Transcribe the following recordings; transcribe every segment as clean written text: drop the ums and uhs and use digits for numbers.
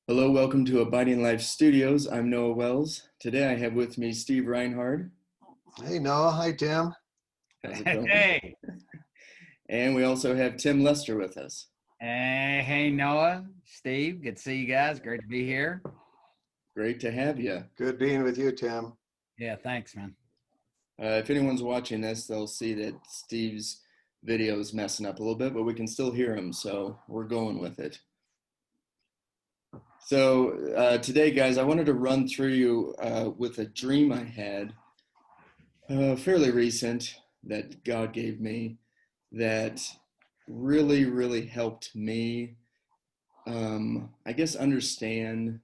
Hello, welcome to Abiding Life Studios. I'm Noah Wells. Today I have with me Steve Reinhard. Hey Noah, hi Tim. How's it going? Hey, And we also have Tim Lester with us. hey, Noah, Steve, good to see you guys. Great to be here. Great to have you. Good being with you, Tim. Yeah, thanks, man. If anyone's watching this, they'll see that Steve's video is messing up a little bit, but we can still hear him, so we're going with it. So today, guys, I wanted to run through you with a dream I had, fairly recent, that God gave me that really helped me, I guess, understand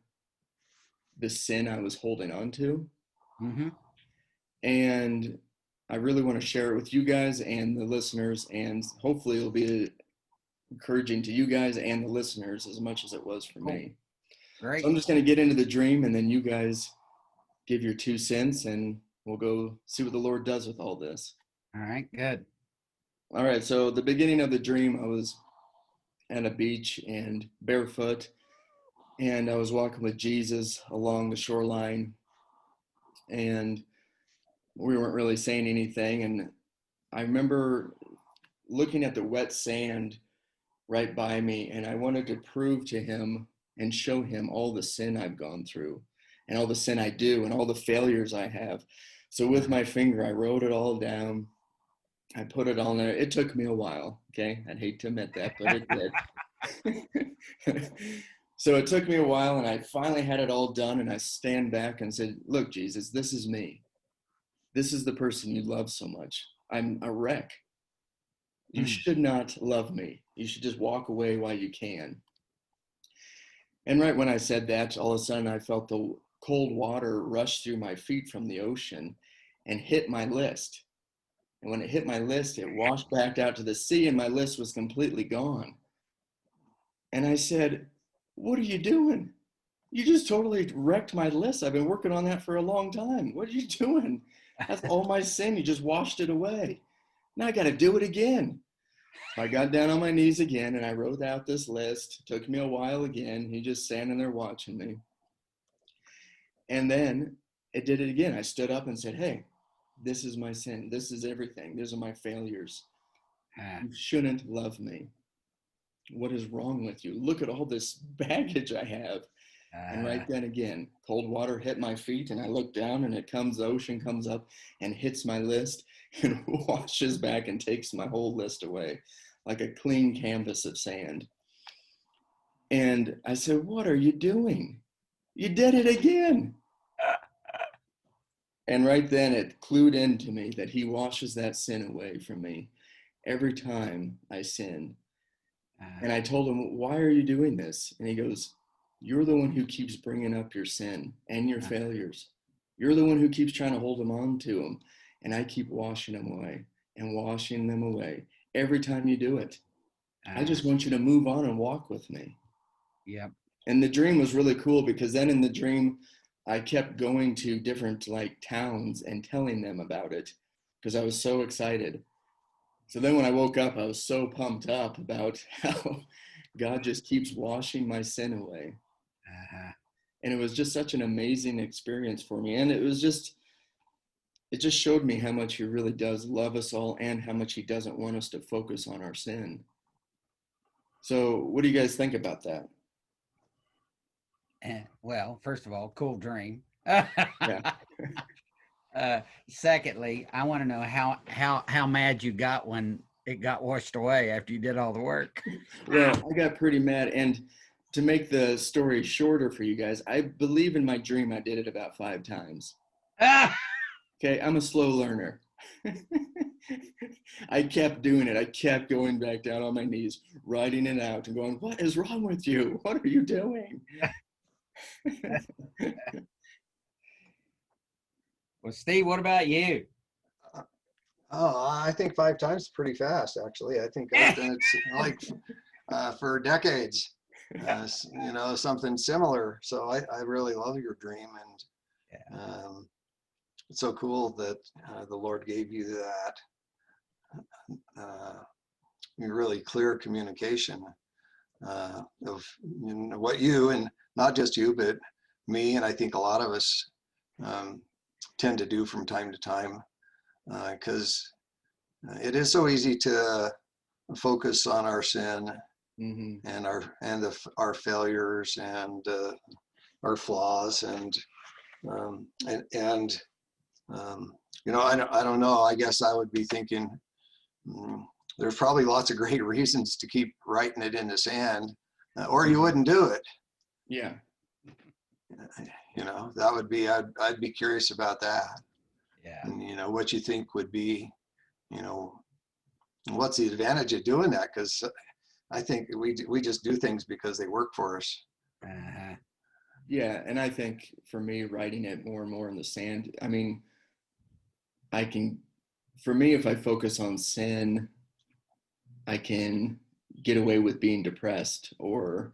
the sin I was holding on to. Mm-hmm. And I really want to share it with you guys and the listeners, and hopefully it'll be encouraging to you guys and the listeners as much as it was for Cool. me. Great. So I'm just going to get into the dream, and then you guys give your 2 cents, and we'll go see what the Lord does with all this. All right, good. All right, so the beginning of the dream, I was at a beach and barefoot, and I was walking with Jesus along the shoreline, and we weren't really saying anything. And I remember looking at the wet sand right by me, and I wanted to prove to him and show him all the sin I've gone through and all the sin I do and all the failures I have. So with my finger, I wrote it all down. I put it on there. It took me a while, okay? I'd hate to admit that, but it did. So it took me a while, and I finally had it all done, and I stand back and said, look, Jesus, this is me. This is the person you love so much. I'm a wreck. You should not love me. You should just walk away while you can. And right when I said that, all of a sudden I felt the cold water rush through my feet from the ocean and hit my list. And when it hit my list, it washed back out to the sea, and my list was completely gone. And I said, what are you doing? You just totally wrecked my list. I've been working on that for a long time. What are you doing? That's all my sin. You just washed it away. Now I got to do it again. So I got down on my knees again, and I wrote out this list. It took me a while again. He just standing there watching me. And then it did it again. I stood up and said, hey, this is my sin. This is everything. These are my failures. You shouldn't love me. What is wrong with you? Look at all this baggage I have. And right then again, cold water hit my feet, and I look down, and the ocean comes up and hits my list and washes back and takes my whole list away like a clean canvas of sand. And I said, what are you doing? You did it again. And right then it clued into me that he washes that sin away from me every time I sin. And I told him, why are you doing this? And he goes, you're the one who keeps bringing up your sin and your failures. You're the one who keeps trying to hold them on to them. And I keep washing them away and washing them away every time you do it. I just want you to move on and walk with me. Yep. And the dream was really cool because then in the dream, I kept going to different towns and telling them about it because I was so excited. So then when I woke up, I was so pumped up about how God just keeps washing my sin away. And it was just such an amazing experience for me. And it just showed me how much he really does love us all and how much he doesn't want us to focus on our sin. So what do you guys think about that? Well, first of all, cool dream. Yeah. Secondly, I want to know how mad you got when it got washed away after you did all the work. Well, I got pretty mad. And to make the story shorter for you guys, I believe in my dream I did it about 5 times. Okay, I'm a slow learner. I kept doing it. I kept going back down on my knees, writing it out and going, what is wrong with you? What are you doing? Well, Steve, what about you? Oh, I think 5 times is pretty fast, actually. I think I've done it for decades, something similar. So I really love your dream, and it's so cool that the Lord gave you that really clear communication of what you and not just you, but me, and I think a lot of us tend to do from time to time, because it is so easy to focus on our sin and our failures and our flaws and I don't know. I guess I would be thinking there's probably lots of great reasons to keep writing it in the sand, or you wouldn't do it. Yeah. That would be, I'd be curious about that. Yeah. And what you think would be, what's the advantage of doing that? Because I think we just do things because they work for us. Uh-huh. Yeah, and I think for me, writing it more and more in the sand, I mean, for me, if I focus on sin, I can get away with being depressed, or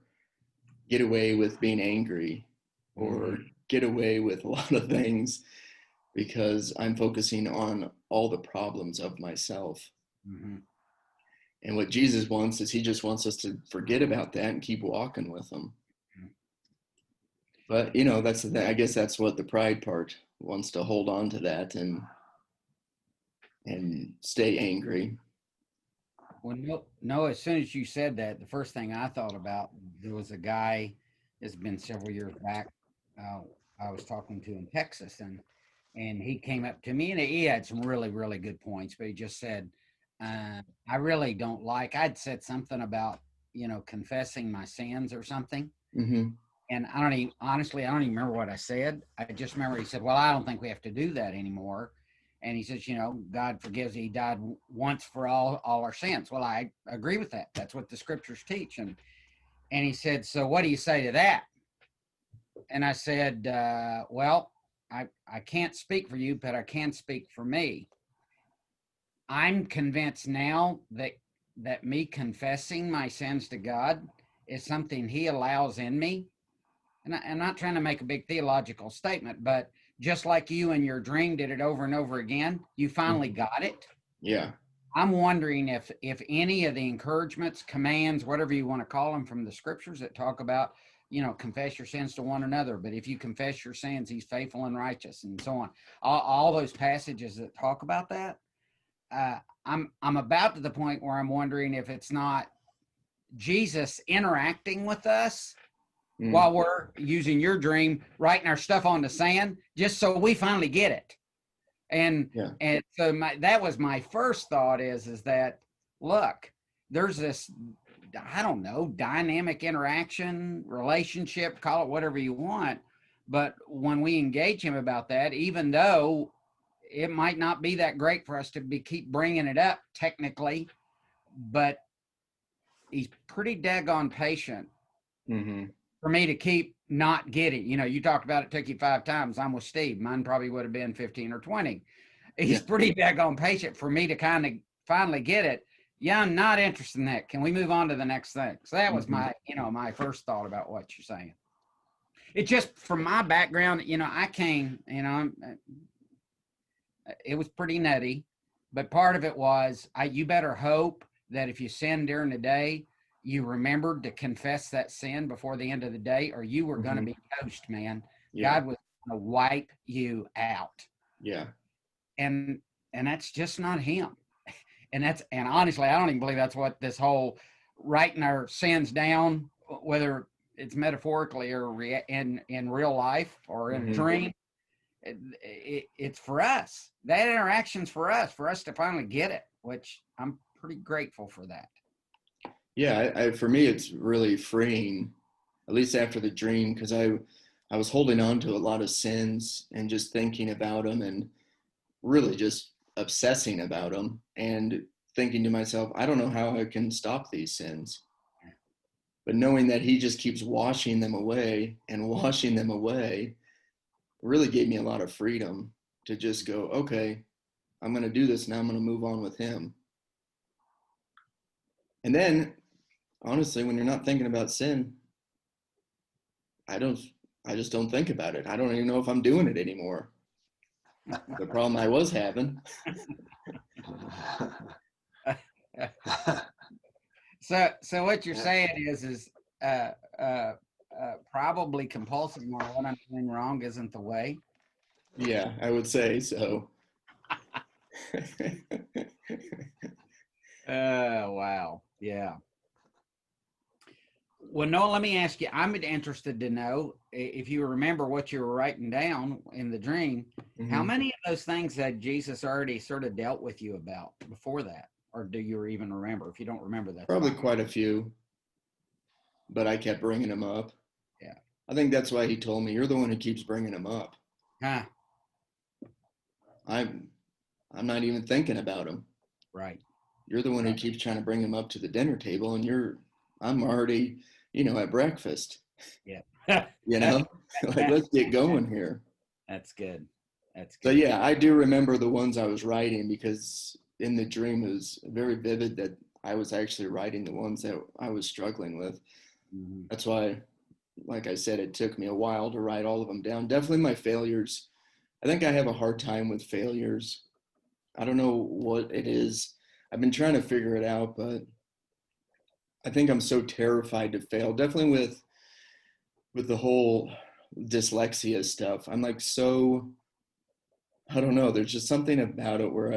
get away with being angry, or get away with a lot of things, because I'm focusing on all the problems of myself. And what Jesus wants is he just wants us to forget about that and keep walking with him. But that's the thing. I guess that's what the pride part wants, to hold on to that and stay angry. Well, no, as soon as you said that, the first thing I thought about, there was a guy, it's been several years back, I was talking to in Texas, and he came up to me, and he had some really, really good points, but he just said, I really don't like, I'd said something about, confessing my sins or something. And honestly, I don't even remember what I said. I just remember he said, well, I don't think we have to do that anymore. And he says, God forgives. He died once for all our sins. Well, I agree with that. That's what the scriptures teach. And he said, so what do you say to that? And I said, well, I can't speak for you, but I can speak for me. I'm convinced now that me confessing my sins to God is something he allows in me. And I'm not trying to make a big theological statement, but just like you in your dream did it over and over again, you finally got it. Yeah. I'm wondering if any of the encouragements, commands, whatever you want to call them from the scriptures that talk about, confess your sins to one another. But if you confess your sins, he's faithful and righteous, and so on. All those passages that talk about that, I'm about to the point where I'm wondering if it's not Jesus interacting with us while we're using your dream, writing our stuff on the sand, just so we finally get it. And so that was my first thought is that, look, there's this, I don't know, dynamic interaction, relationship, call it whatever you want. But when we engage him about that, even though it might not be that great for us to keep bringing it up technically, but he's pretty daggone patient for me to keep not getting. You talked about it took you 5 times. I'm with Steve. Mine probably would have been 15 or 20. He's pretty daggone patient for me to kind of finally get it. Yeah, I'm not interested in that. Can we move on to the next thing? So that was my, my first thought about what you're saying. It just, from my background, I came, it was pretty nutty, but part of it was, you better hope that if you sin during the day, you remembered to confess that sin before the end of the day, or you were going to be toast, man. God was going to wipe you out. Yeah. And that's just not him. And honestly, I don't even believe that's what this whole writing our sins down, whether it's metaphorically or in real life or in a dream, it's for us. That interaction's for us to finally get it, which I'm pretty grateful for that. Yeah, for me, it's really freeing, at least after the dream, because I was holding on to a lot of sins and just thinking about them and really just obsessing about them and thinking to myself, I don't know how I can stop these sins. But knowing that he just keeps washing them away and washing them away really gave me a lot of freedom to just go, okay, I'm going to do this now. I'm going to move on with him. And then, honestly, when you're not thinking about sin, I just don't think about it. I don't even know if I'm doing it anymore. The problem I was having. So what you're saying is probably compulsive more. What I'm doing wrong isn't the way. Yeah, I would say so. Wow. Yeah. Well, Noah, let me ask you, I'm interested to know if you remember what you were writing down in the dream, how Mhm. many of those things had Jesus already sort of dealt with you about before that? Or do you even remember? If you don't remember, that's Probably fine. quite a few, but I kept bringing them up. Yeah. I think that's why he told me, you're the one who keeps bringing them up. Huh. I'm not even thinking about them. Right. You're the one who keeps trying to bring them up to the dinner table, and I'm already, at breakfast. Yeah. Like, let's get going here. That's good. That's So good. yeah, I do remember the ones I was writing, because in the dream it was very vivid that I was actually writing the ones that I was struggling with. Mhm. That's why, like I said, it took me a while to write all of them down. Definitely my failures. I think I have a hard time with failures. I don't know what it is. I've been trying to figure it out, but I think I'm so terrified to fail. Definitely with the whole dyslexia stuff. I'm like, so, I don't know, there's just something about it where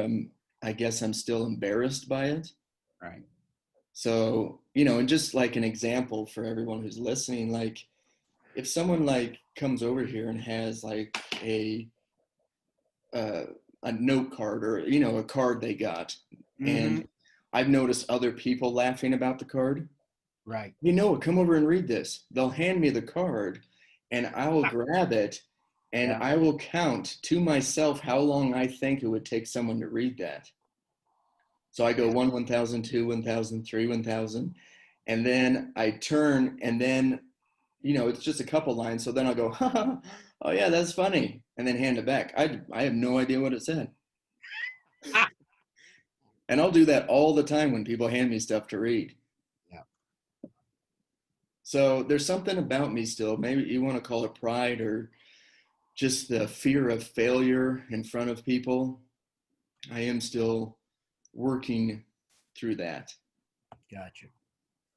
I guess I'm still embarrassed by it. Right. So, and just like an example for everyone who's listening, like if someone like comes over here and has like uh, a note card, or a card they got, Mm-hmm. and I've noticed other people laughing about the card. Right. Come over and read this. They'll hand me the card, and I will grab it, and Yeah. I will count to myself how long I think it would take someone to read that. So I go 1,000, 2, 1,000, 3, 1,000, and then I turn, and then it's just a couple lines. So then I'll go, oh yeah, that's funny, and then hand it back. I have no idea what it said. And I'll do that all the time when people hand me stuff to read. Yeah. So there's something about me still. Maybe you want to call it pride, or just the fear of failure in front of people. I am still working through that. Gotcha.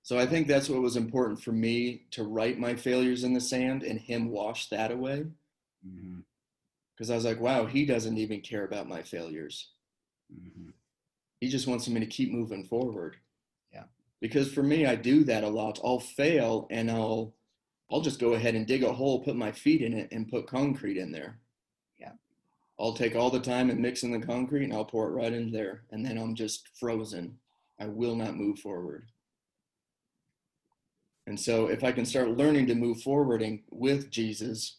So I think that's what was important for me, to write my failures in the sand and him wash that away. Mm-hmm. Because I was like, wow, he doesn't even care about my failures. Mm-hmm. He just wants me to keep moving forward. Yeah. Because for me, I do that a lot. I'll fail, and I'll just go ahead and dig a hole, put my feet in it, and put concrete in there. Yeah. I'll take all the time and mix in the concrete, and I'll pour it right in there. And then I'm just frozen. I will not move forward. And so if I can start learning to move forward and with Jesus,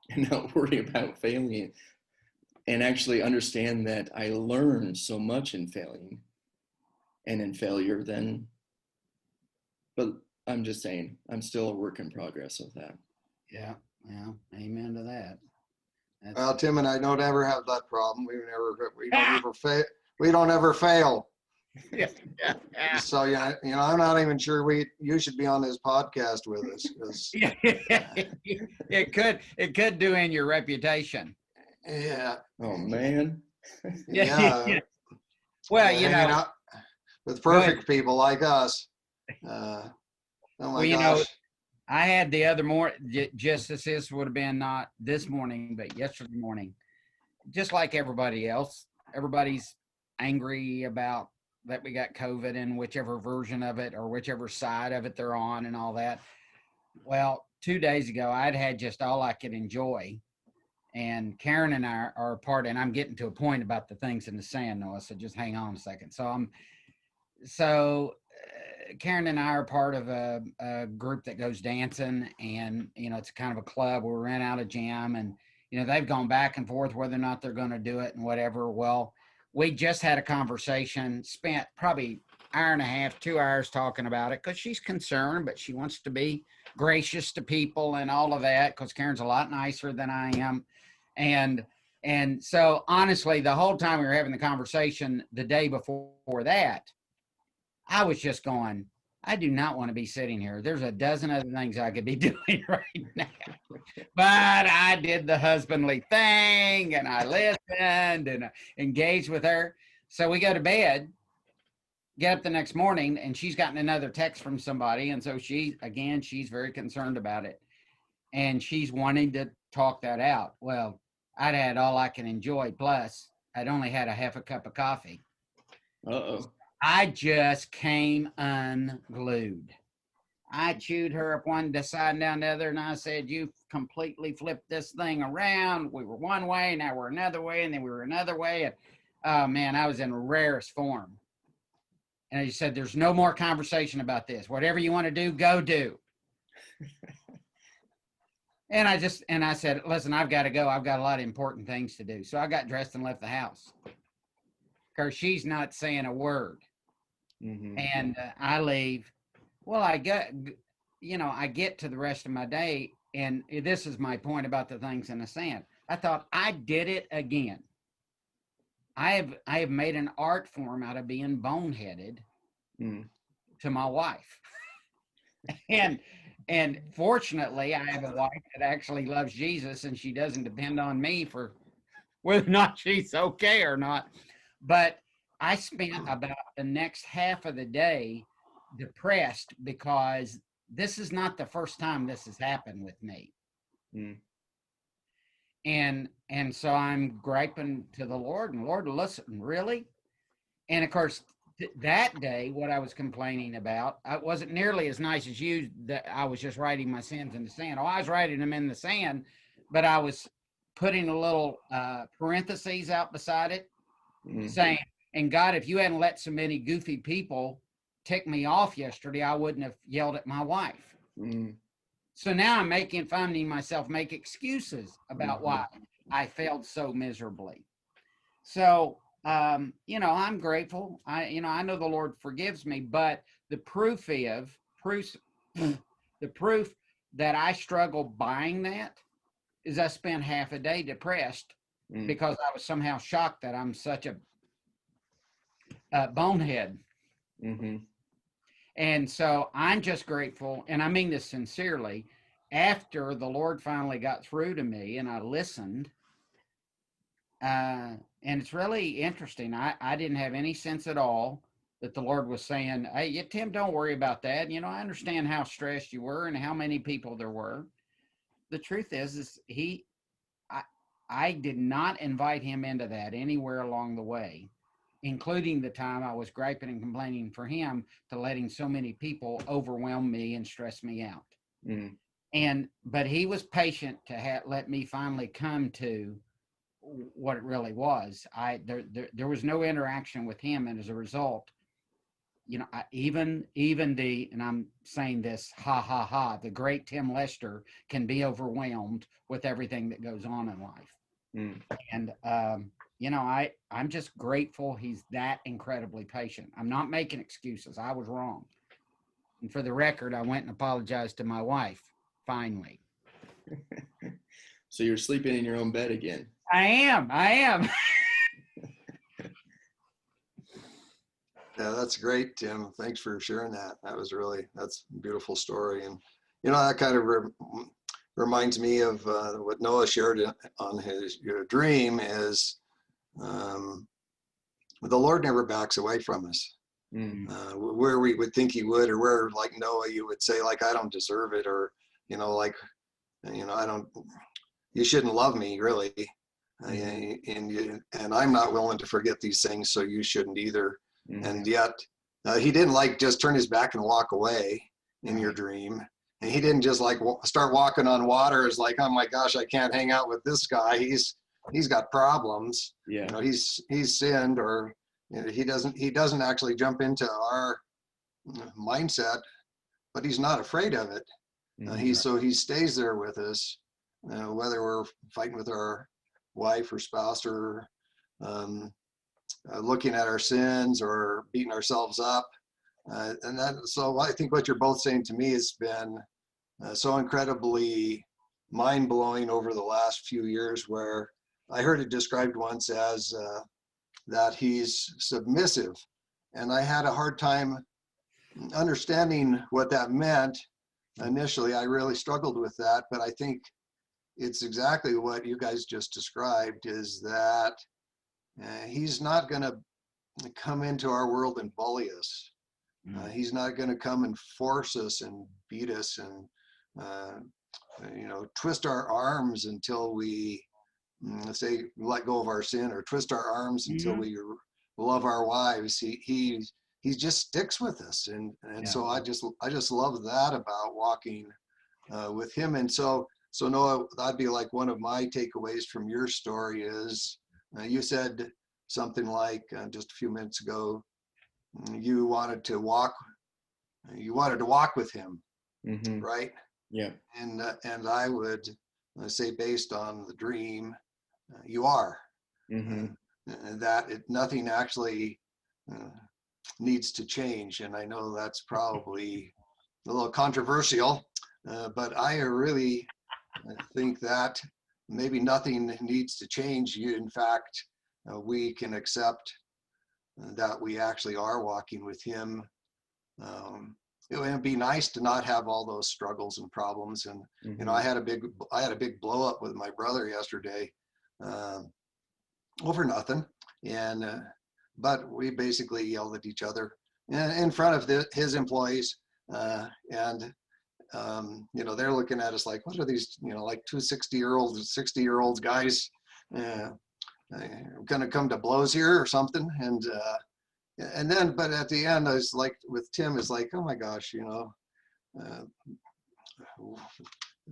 and not worry about failing, and actually understand that I learn so much in failing and in failure, then, but I'm just saying, I'm still a work in progress with that. Yeah. Yeah. Amen to that. That's Well, Tim and I don't ever have that problem. We don't ever fail. yeah. So I'm not even sure you should be on this podcast with us, because It could do in your reputation. yeah, Oh man. yeah. Well, Hanging out with perfect people like us. Oh my gosh. I had the other morning, just as this would have been not this morning, but yesterday morning, just like everybody else, everybody's angry about that we got COVID and whichever version of it or whichever side of it they're on and all that. Well, 2 days ago, I'd had just all I could enjoy. And Karen and I are part, and I'm getting to a point about the things in the sand, Noah, so just hang on a second. Karen and I are part of a group that goes dancing, and it's kind of a club. We rent out a gym, and they've gone back and forth whether or not they're going to do it and whatever. Well, we just had a conversation, spent probably hour and a half, 2 hours talking about it, because she's concerned, but she wants to be gracious to people and all of that, because Karen's a lot nicer than I am. And so honestly, the whole time we were having the conversation the day before that, I was just going, I do not want to be sitting here. There's a dozen other things I could be doing right now. But I did the husbandly thing, and I listened and engaged with her. So we go to bed, get up the next morning, and she's gotten another text from somebody. And so she's very concerned about it. and she's wanting to talk that out. Well, I'd had all I can enjoy, plus I'd only had a half a cup of coffee. Uh-oh. I just came unglued. I chewed her up one side and down the other, and I said, "You completely flipped this thing around. We were one way, now we're another way, and then we were another way." And oh man, I was in rarest form. And I said, "There's no more conversation about this. Whatever you want to do, go do." And I said, "Listen, I've got to go. I've got a lot of important things to do." So I got dressed and left the house because she's not saying a word. Mm-hmm. And I leave. Well, I get to the rest of my day, and this is my point about the things in the sand. I thought, I did it again. I have made an art form out of being boneheaded to my wife. And fortunately, I have a wife that actually loves Jesus, and she doesn't depend on me for whether or not she's okay or not. But I spent about the next half of the day depressed because this is not the first time this has happened with me. And so I'm griping to the Lord, and Lord, listen, really? And of course, that day, what I was complaining about, I wasn't nearly as nice as you, that I was just writing my sins in the sand. Oh, I was writing them in the sand, but I was putting a little parentheses out beside it, saying, "And God, if you hadn't let so many goofy people tick me off yesterday, I wouldn't have yelled at my wife." So now I'm finding myself make excuses about why I failed so miserably. So, I'm grateful. I know the Lord forgives me, but the proof that I struggle buying that is I spent half a day depressed because I was somehow shocked that I'm such a bonehead. And so I'm just grateful, and I mean this sincerely, after the Lord finally got through to me and I listened, and it's really interesting. I didn't have any sense at all that the Lord was saying, "Hey, Tim, don't worry about that. I understand how stressed you were and how many people there were." The truth is I did not invite him into that anywhere along the way, including the time I was griping and complaining for him to letting so many people overwhelm me and stress me out. But he was patient to let me finally come to what it really was. There was no interaction with him, and as a result, even and I'm saying this, the great Tim Lester can be overwhelmed with everything that goes on in life. And I'm just grateful he's that incredibly patient. I'm not making excuses. I was wrong. And for the record, I went and apologized to my wife finally. So you're sleeping in your own bed again. I am. Yeah, that's great, Tim. Thanks for sharing that. That's a beautiful story. And, that kind of reminds me of what Noah shared on his dream is the Lord never backs away from us. Where we would think he would, or where like Noah, you would say like, "I don't deserve it," or, you shouldn't love me really. And I'm not willing to forget these things, so you shouldn't either. And yet he didn't just turn his back and walk away in your dream. And he didn't just start walking on water as like, "Oh my gosh, I can't hang out with this guy. He's got problems. Yeah. He's sinned," or he doesn't actually jump into our mindset, but he's not afraid of it. So he stays there with us, whether we're fighting with our wife or spouse, or looking at our sins or beating ourselves up. So I think what you're both saying to me has been so incredibly mind-blowing over the last few years, where I heard it described once as that he's submissive. And I had a hard time understanding what that meant. Initially, I really struggled with that, but I think it's exactly what you guys just described, is that he's not going to come into our world and bully us. He's not going to come and force us and beat us. And twist our arms until we, let's say, let go of our sin, or twist our arms until Mhm. we love our wives. He just sticks with us, and Yeah. so I just love that about walking with him. And so Noah, that'd be like one of my takeaways from your story is you said something like just a few minutes ago, you wanted to walk with him, Mm-hmm. right? Yeah. And I would say, based on the dream, you are. Mm-hmm. And that nothing actually uh, needs to change. And I know that's probably a little controversial, but I really think that maybe nothing needs to change. In fact, we can accept that we actually are walking with him. It would be nice to not have all those struggles and problems. And Mm-hmm. I had a big blow up with my brother yesterday over nothing, and but we basically yelled at each other in front of his employees, and they're looking at us like, what are these, like two 60-year-olds guys going to come to blows here or something? And then, but at the end, I was like, with Tim, is like, oh my gosh, uh,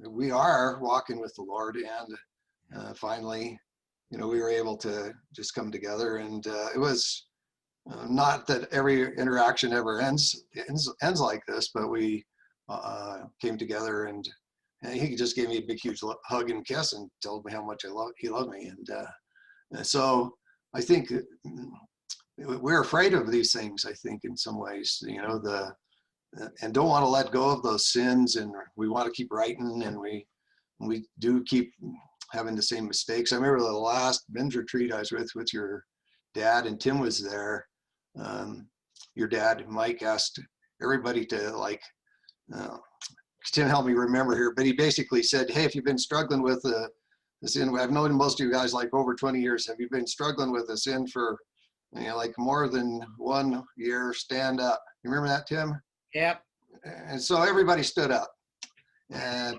we are walking with the Lord, and finally, we were able to just come together, and it was not that every interaction ever ends like this, but we came together, and he just gave me a big, huge hug and kiss, and told me how much he loved me, and so I think we're afraid of these things. I think in some ways, and don't want to let go of those sins, and we want to keep writing, and we do keep having the same mistakes. I remember the last men's retreat I was with your dad, and Tim was there. Your dad, Mike, asked everybody to uh, Tim helped me remember here, but he basically said, hey, if you've been struggling with the sin, I've known most of you guys like over 20 years, have you been struggling with a sin for like more than 1 year, stand up. You remember that, Tim? Yep. And so everybody stood up,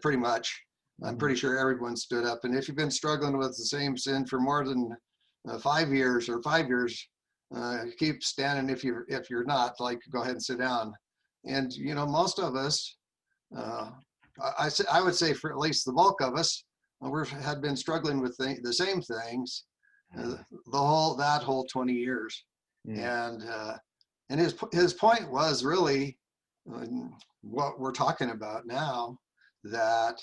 pretty much. I'm Mm-hmm. pretty sure everyone stood up. And if you've been struggling with the same sin for more than 5 years or 5 years, keep standing. If you're not, like, go ahead and sit down. And most of us, I would say, for at least the bulk of us, we had been struggling with the same things that whole 20 years. Mm-hmm. And his point was really what we're talking about now, that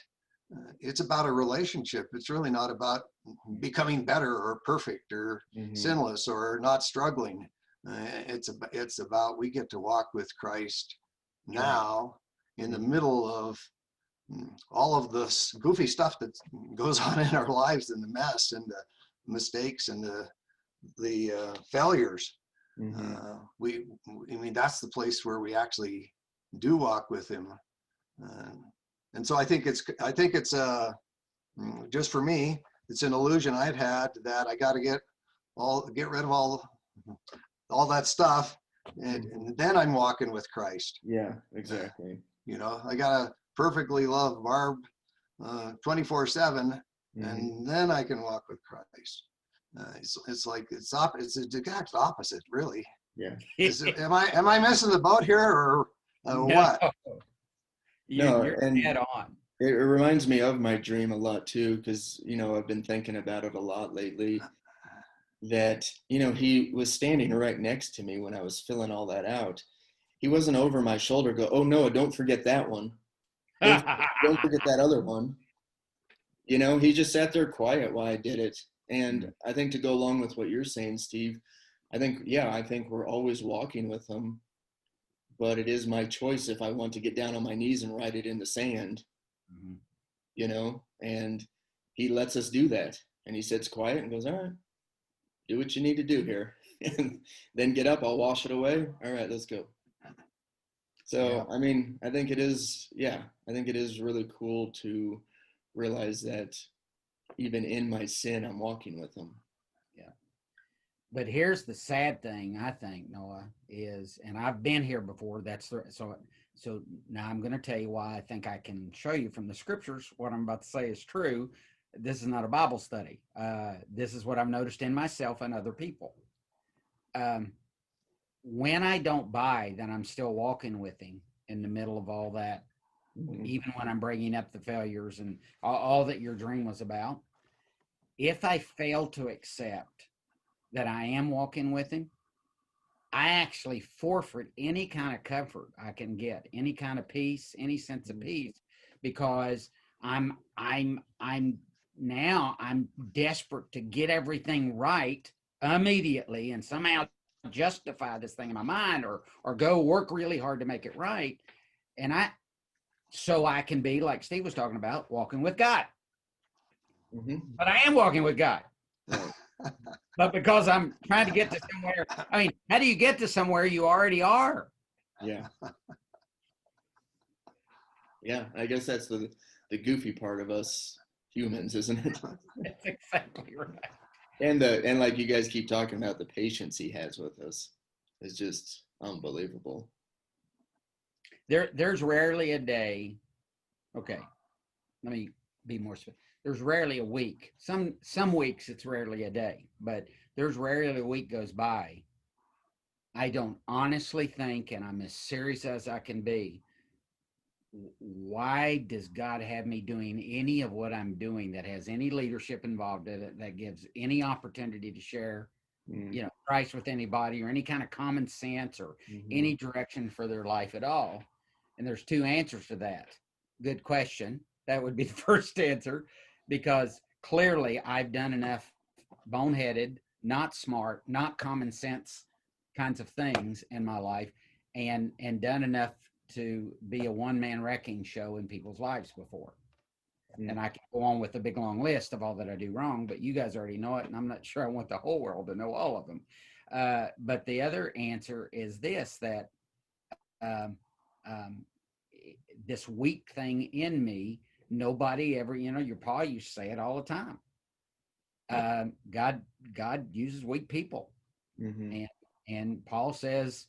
it's about a relationship. It's really not about becoming better or perfect or Mm-hmm. sinless or not struggling. It's about, we get to walk with Christ now, in the middle of all of this goofy stuff that goes on in our lives, and the mess and the mistakes and the failures. Mm-hmm. I mean, that's the place where we actually do walk with him. And so I think it's just for me, it's an illusion I've had that I got to get rid of all that stuff, and then I'm walking with Christ. Yeah, exactly. I got to perfectly love Barb 24/7, and then I can walk with Christ. It's like it's the exact opposite, really. Yeah. Am I missing the boat here, or what? You're and dead on. it reminds me of my dream a lot too, because I've been thinking about it a lot lately. That he was standing right next to me when I was filling all that out. He wasn't over my shoulder. Go, oh no, don't forget that one. Don't forget that other one. He just sat there quiet while I did it. And I think, to go along with what you're saying, Steve, I think we're always walking with him, but it is my choice if I want to get down on my knees and write it in the sand, and he lets us do that. And he sits quiet and goes, all right, do what you need to do here. And then get up, I'll wash it away. All right, let's go. So, I mean, I think it is really cool to realize that even in my sin, I'm walking with him. Yeah. But here's the sad thing, I think, Noah, is, and I've been here before. So So now I'm going to tell you why I think I can show you from the scriptures what I'm about to say is true. This is not a Bible study. This is what I've noticed in myself and other people. When I don't buy that I'm still walking with him in the middle of all that, even when I'm bringing up the failures and all that your dream was about, if I fail to accept that I am walking with him, I actually forfeit any kind of comfort I can get, any kind of peace, any sense of peace, because I'm desperate to get everything right immediately and somehow justify this thing in my mind or go work really hard to make it right. And so I can be, like Steve was talking about, walking with God. But I am walking with God. But because I'm trying to get to somewhere, I mean, how do you get to somewhere you already are? Yeah. Yeah, I guess that's the goofy part of us humans, isn't it? That's exactly right. And like you guys keep talking about, the patience he has with us is just unbelievable. There's rarely a day. Okay, let me be more specific. There's rarely a week. Some weeks it's rarely a day, but there's rarely a week goes by I don't honestly think, and I'm as serious as I can be, why does God have me doing any of what I'm doing that has any leadership involved in it, that gives any opportunity to share, Christ with anybody, or any kind of common sense or any direction for their life at all? And there's two answers to that. Good question. That would be the first answer, because clearly I've done enough boneheaded, not smart, not common sense kinds of things in my life, and done enough to be a one-man wrecking show in people's lives before. And I can go on with a big long list of all that I do wrong, but you guys already know it, and I'm not sure I want the whole world to know all of them. But the other answer is this, that this weak thing in me, nobody ever, your pa used to say it all the time. God uses weak people. And Paul says,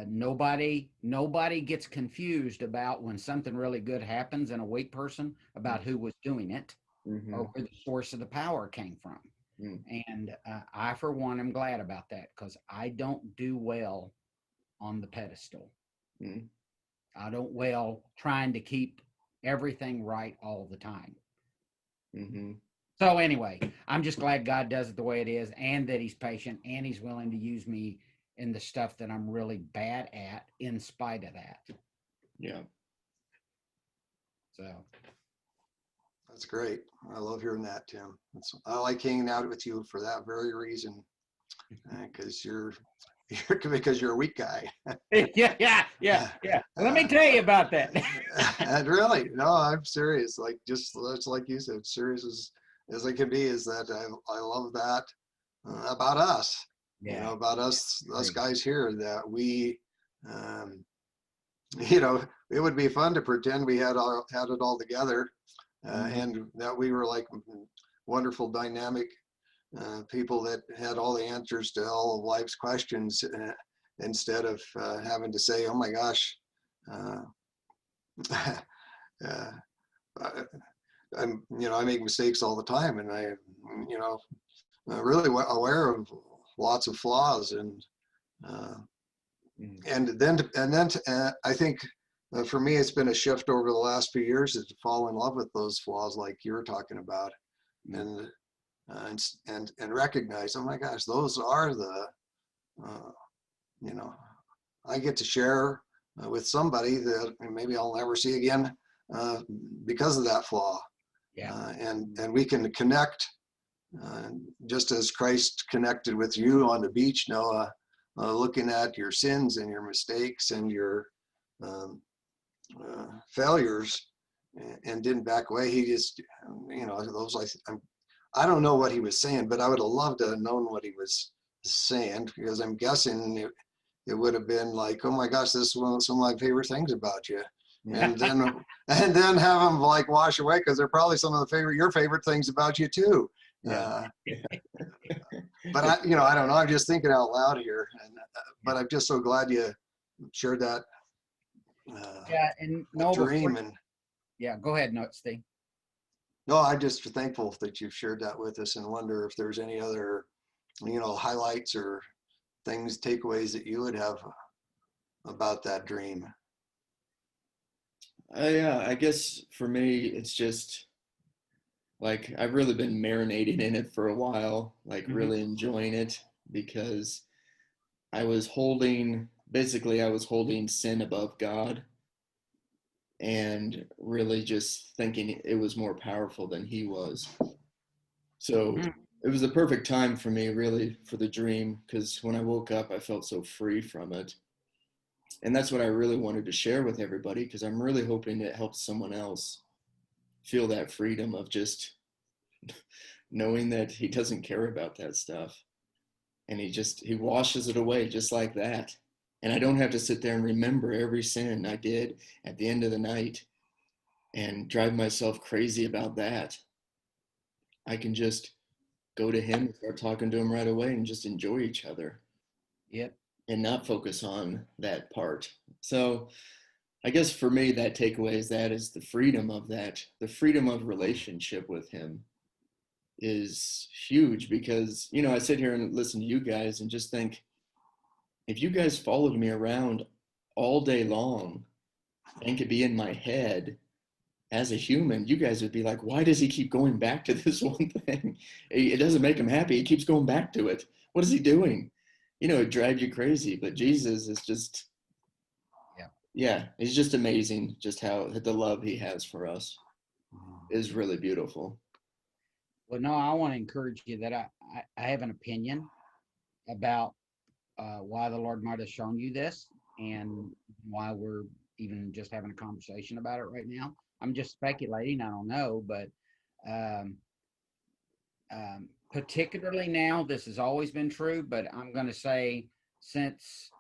nobody gets confused about when something really good happens in a weak person about who was doing it or where the source of the power came from. And I, for one, am glad about that, because I don't do well on the pedestal. I don't well trying to keep everything right all the time. So anyway, I'm just glad God does it the way it is, and that he's patient, and he's willing to use me in the stuff that I'm really bad at in spite of that. Yeah. So. That's great. I love hearing that, Tim. I like hanging out with you for that very reason, because because you're a weak guy. Yeah. Let me tell you about that. And really, no, I'm serious. Like, just like you said, serious as I can be, is that I love that about us. Yeah. About us guys here, that we, it would be fun to pretend we had it all together, and that we were like wonderful, dynamic people that had all the answers to all of life's questions, instead of having to say, "Oh my gosh, I make mistakes all the time, and I, really aware of lots of flaws, and then I think for me it's been a shift over the last few years, is to fall in love with those flaws, like you're talking about, and recognize, oh my gosh, those are the I get to share with somebody that maybe I'll never see again because of that flaw. And we can connect, just as Christ connected with you on the beach, Noah, looking at your sins and your mistakes and your failures, and didn't back away. He just, I don't know what he was saying, but I would have loved to have known what he was saying, because I'm guessing it would have been like, oh my gosh, this is some of my favorite things about you. And then have them like wash away, because they're probably some of your favorite things about you too. But I don't know. I'm just thinking out loud here, but I'm just so glad you shared that. Yeah, and a no, dream. And yeah, go ahead, no, Steve. no, I'm just thankful that you've shared that with us, and wonder if there's any other, highlights or things, takeaways that you would have about that dream. Yeah, I guess for me, it's just like I've really been marinating in it for a while, like Mhm. really enjoying it because I was holding sin above God and really just thinking it was more powerful than he was. So Mhm. it was the perfect time for me, really, for the dream, because when I woke up, I felt so free from it. And that's what I really wanted to share with everybody, because I'm really hoping it helps someone else feel that freedom of just knowing that he doesn't care about that stuff. And he washes it away just like that. And I don't have to sit there and remember every sin I did at the end of the night and drive myself crazy about that. I can just go to him and start talking to him right away and just enjoy each other Yep. and not focus on that part. So I guess for me, that takeaway is the freedom of that, the freedom of relationship with him is huge because, I sit here and listen to you guys and just think, if you guys followed me around all day long and could be in my head as a human, you guys would be like, why does he keep going back to this one thing? It doesn't make him happy. He keeps going back to it. What is he doing? It drives you crazy. But Jesus is just, Yeah. yeah, he's just amazing. Just how the love he has for us is really beautiful. Well, no, I want to encourage you that I have an opinion about why the Lord might have shown you this and why we're even just having a conversation about it right now. I'm just speculating. I don't know, but um, particularly now, this has always been true, but I'm going to say since,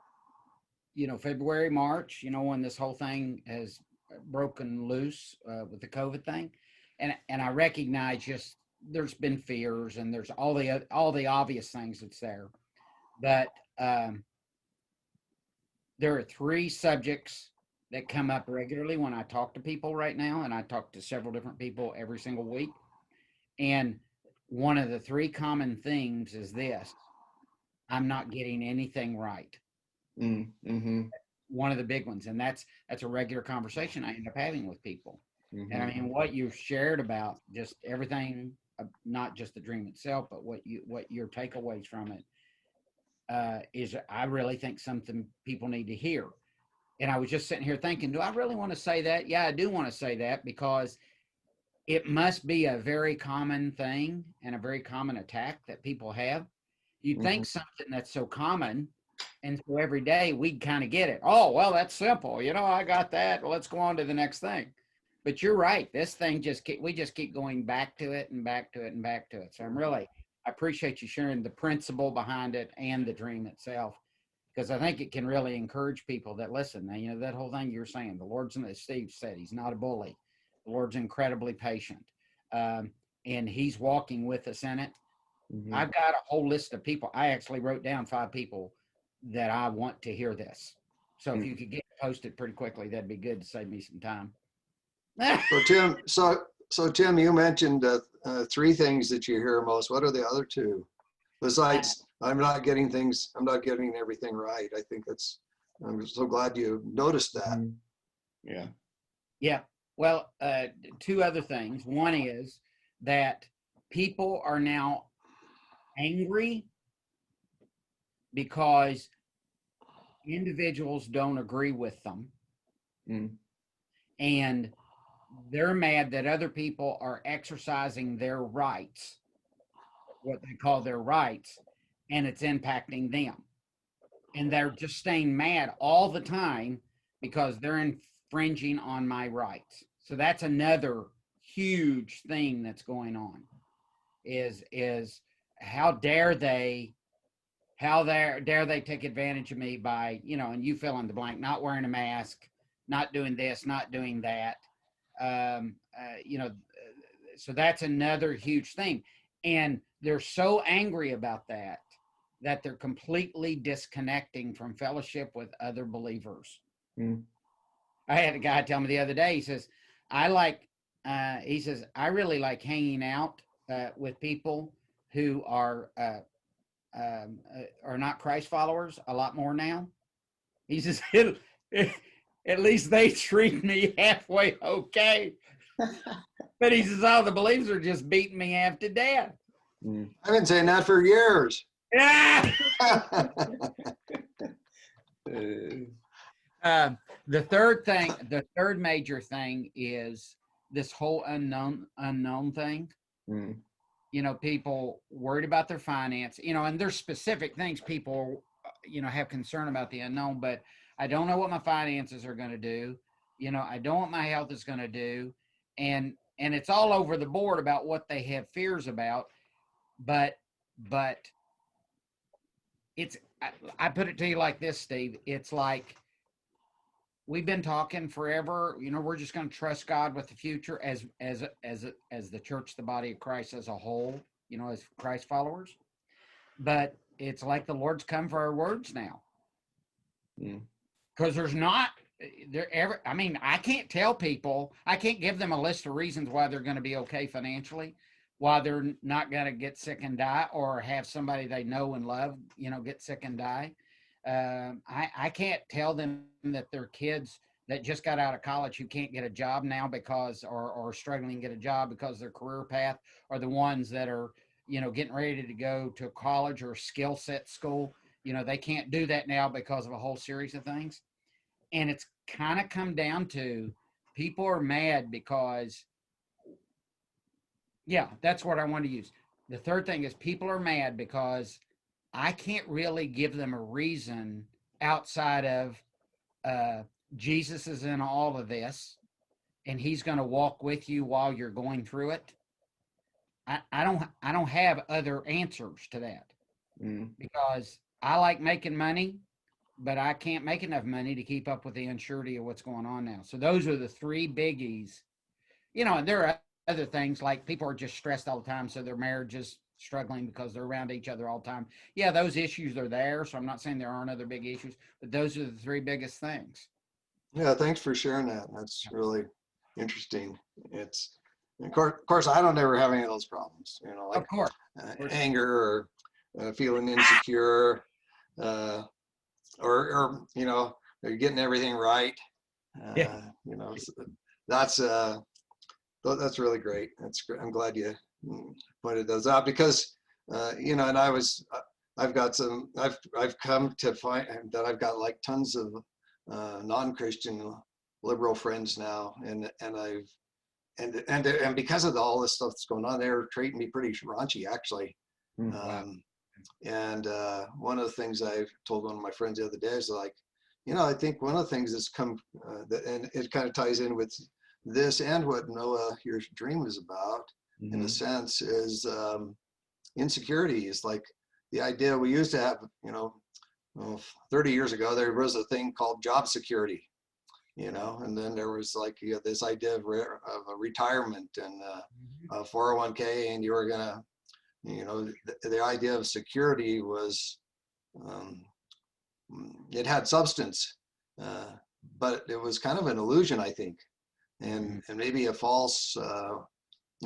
February, March, when this whole thing has broken loose with the COVID thing. And I recognize just there's been fears and there's all the obvious things that's there. But there are three subjects that come up regularly when I talk to people right now, and I talk to several different people every single week. And one of the three common things is this: I'm not getting anything right. Mm-hmm. One of the big ones, and that's a regular conversation I end up having with people. And I Mm-hmm. mean, what you shared about just everything, not just the dream itself, but what your takeaways from it is, I really think something people need to hear. And I was just sitting here thinking, do I really want to say that? Yeah, I do want to say that because it must be a very common thing and a very common attack that people have. You'd Mm-hmm. think something that's so common and so every day we'd kind of get it. Oh, well, that's simple. I got that. Well, let's go on to the next thing. But you're right. This thing we just keep going back to it and back to it and back to it. So I appreciate you sharing the principle behind it and the dream itself, because I think it can really encourage people that listen. That whole thing you're saying, the Lord's, as Steve said, he's not a bully. The Lord's incredibly patient. Um, and he's walking with us in it. Mm-hmm. I've got a whole list of people. I actually wrote down 5 people that I want to hear this. So if you could get it posted pretty quickly, that'd be good to save me some time. So Tim, Tim, you mentioned three things that you hear most. What are the other two? Besides, I'm not getting everything right. I'm so glad you noticed that. Mm-hmm. Yeah. Yeah. Well, 2 other things. One is that people are now angry because individuals don't agree with them. Mm-hmm. And they're mad that other people are exercising their rights, what they call their rights, and it's impacting them. And they're just staying mad all the time because they're infringing on my rights. So that's another huge thing that's going on is how dare they take advantage of me by, and you fill in the blank, not wearing a mask, not doing this, not doing that. Um, uh, you know, so that's another huge thing. And they're so angry about that they're completely disconnecting from fellowship with other believers. Mm-hmm. I had a guy tell me the other day, he says, he says, I really like hanging out with people who are not Christ followers a lot more now. He says, at least they treat me halfway okay. But he says, all the believers are just beating me half to death. I've been saying that for years. Yeah. The third major thing is this whole unknown thing. You know, people worried about their finance, you know, and there's specific things people, you know, have concern about the unknown, but I don't know what my finances are going to do. You know, I don't know what my health is going to do. And it's all over the board about what they have fears about. But it's, I put it to you like this, Steve. It's like, we've been talking forever. You know, we're just going to trust God with the future as the church, the body of Christ as a whole, you know, as Christ followers. But it's like the Lord's come for our words now. Because there's not there ever. I mean, I can't tell people. I can't give them a list of reasons why they're going to be okay financially, why they're not going to get sick and die, or have somebody they know and love, you know, get sick and die. I can't tell them that their kids that just got out of college who can't get a job now because or struggling to get a job because their career path, are the ones that are, you know, getting ready to go to college or skill set school. You know, they can't do that now because of a whole series of things. And it's kind of come down to people are mad because, yeah, that's what I want to use. The third thing is people are mad because I can't really give them a reason outside of Jesus is in all of this and he's going to walk with you while you're going through it. I don't have other answers to that because I like making money, but I can't make enough money to keep up with the uncertainty of what's going on now. So those are the three biggies, you know, and there are other things like people are just stressed all the time. So their marriage is struggling because they're around each other all the time. Yeah, those issues are there. So I'm not saying there aren't other big issues, but those are the three biggest things. Yeah, thanks for sharing that. That's really interesting. It's, of course, I don't ever have any of those problems, you know, like Of course. anger or feeling insecure, or you know, you're getting everything right. Yeah. You know, that's really great. That's great. I'm glad you pointed those out because you know, and I've come to find that I've got like tons of non-Christian liberal friends now, and because of all this stuff that's going on, they're treating me pretty raunchy actually. Wow. And one of the things I told one of my friends the other day is like, you know, I think one of the things that's come and it kind of ties in with this and what Noah, your dream is about, in a sense, is insecurities. Like the idea we used to have, you know, 30 years ago, there was a thing called job security, you know, and then there was like, you know, this idea of a retirement and a 401k, and you were gonna, you know, the idea of security was, it had substance, but it was kind of an illusion, I think, and maybe a false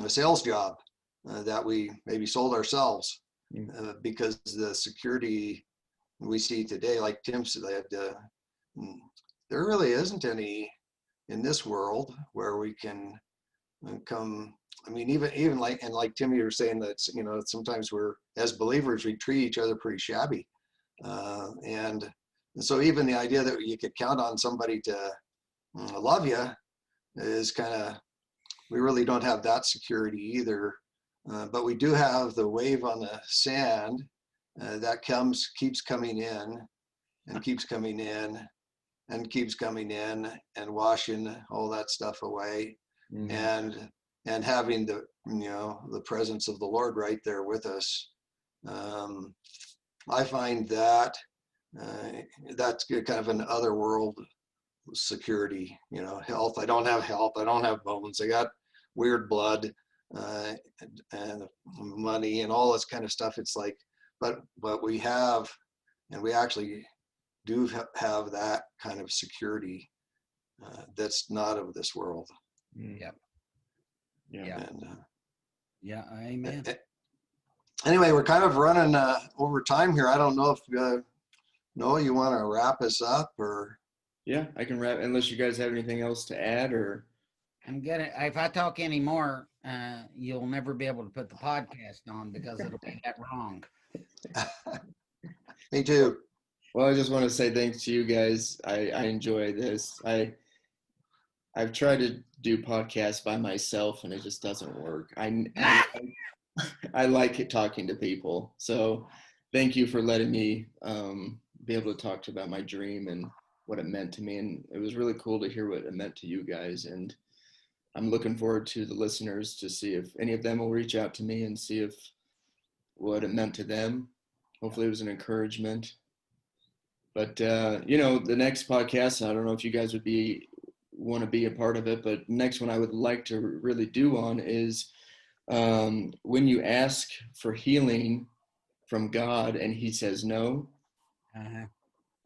sales job that we maybe sold ourselves, because the security we see today, like Tim said, there really isn't any in this world where we can come. I mean, even like, and like Tim, you were saying that, you know, sometimes we're, as believers, we treat each other pretty shabby, and so even the idea that you could count on somebody to love you is kind of, we really don't have that security either. But we do have the wave on the sand that keeps coming in and keeps coming in and keeps coming in and washing all that stuff away, and having the, you know, the presence of the Lord right there with us. I find that that's kind of an otherworld security, you know, health. I don't have health. I don't have bones. I got weird blood and money and all this kind of stuff. It's like, but we have, and we actually do have that kind of security that's not of this world. Yep. Yeah. And Yeah. Amen. anyway, we're kind of running over time here. I don't know if Noah, you want to wrap us up or? Yeah, I can wrap, unless you guys have anything else to add, or. I'm gonna. If I talk anymore, you'll never be able to put the podcast on because it'll be that wrong. Me too. Well, I just want to say thanks to you guys. I enjoy this. I've tried to do podcasts by myself and it just doesn't work. I like it talking to people. So thank you for letting me be able to talk about my dream and what it meant to me. And it was really cool to hear what it meant to you guys. And I'm looking forward to the listeners to see if any of them will reach out to me and see if what it meant to them. Hopefully it was an encouragement. But, the next podcast, I don't know if you guys want to be a part of it, but next one I would like to really do on is when you ask for healing from God and he says no.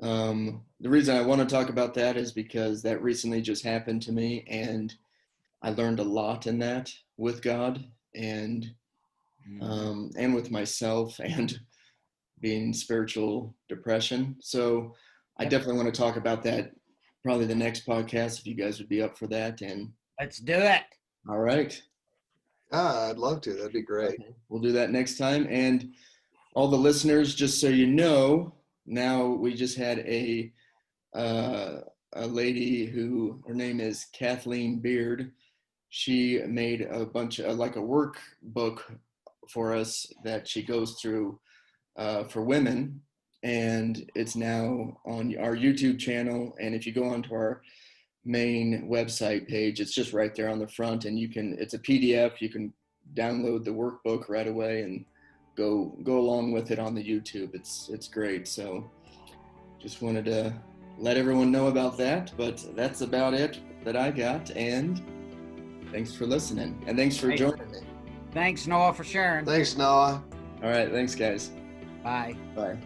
The reason I want to talk about that is because that recently just happened to me, and I learned a lot in that with God and with myself and being spiritual depression. So I definitely want to talk about that probably the next podcast, if you guys would be up for that. And let's do it. All right. I'd love to. That'd be great. Okay. We'll do that next time. And all the listeners, just so you know, now we just had a lady who, her name is Kathleen Beard. She made a bunch of like a workbook for us that she goes through for women, and it's now on our YouTube channel. And if you go onto our main website page, it's just right there on the front, and it's a PDF. You can download the workbook right away and go along with it on the YouTube. It's great. So just wanted to let everyone know about that, but that's about it that I got. And thanks for listening, and thanks for joining me. Thanks, Noah, for sharing. Thanks, Noah. All right. Thanks, guys. Bye. Bye.